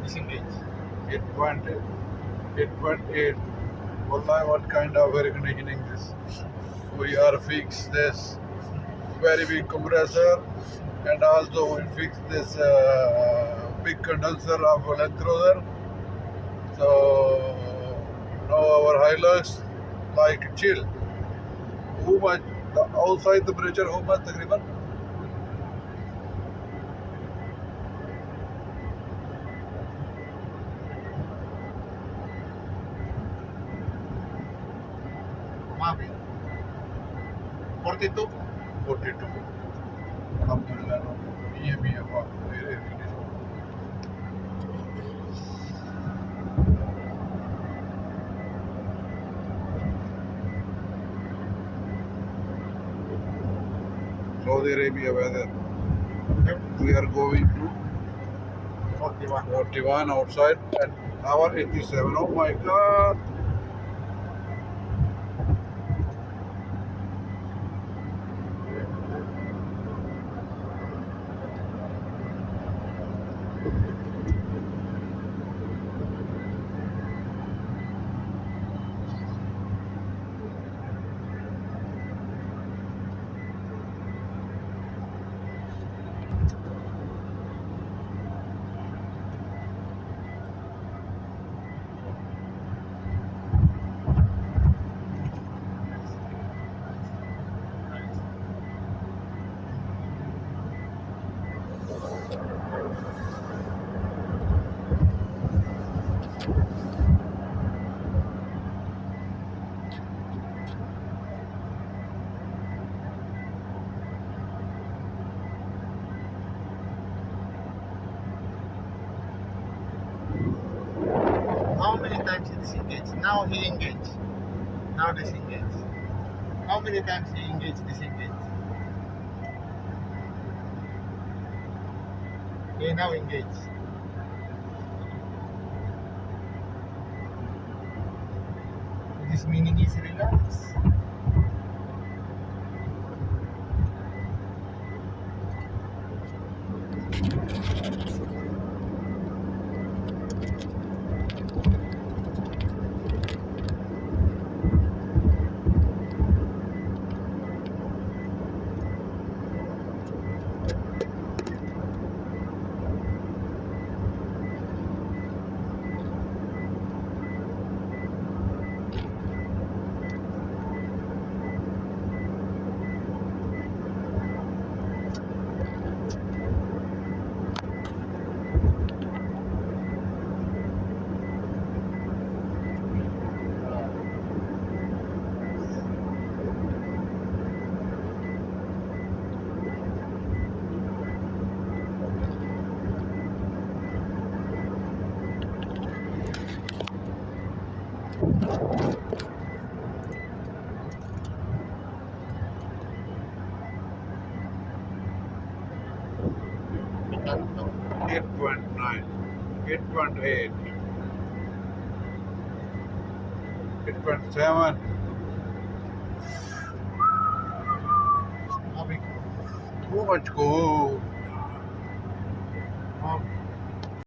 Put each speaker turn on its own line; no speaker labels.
Disengage.
8.8. 8.8. Wallahi, what kind of air conditioning this? We are fix this very big compressor, and also we fix this big condenser of Land Cruiser. So now our Hilux like chill. How much? The outside temperature how much तकरीबन?
Mavi. 42.
42. Alhamdulillah. No. Mia wow. Air conditioner. Saudi Arabia weather. We are going to
41.
41 outside at hour 87. Oh my god.
How many times he disengage? Now he engage. Now disengage. How many times he engage, disengage? Okay, now engage. This meaning is relax. Mechanical.
8.9. 8.8. 8.7.
Mavi.
Too much cool.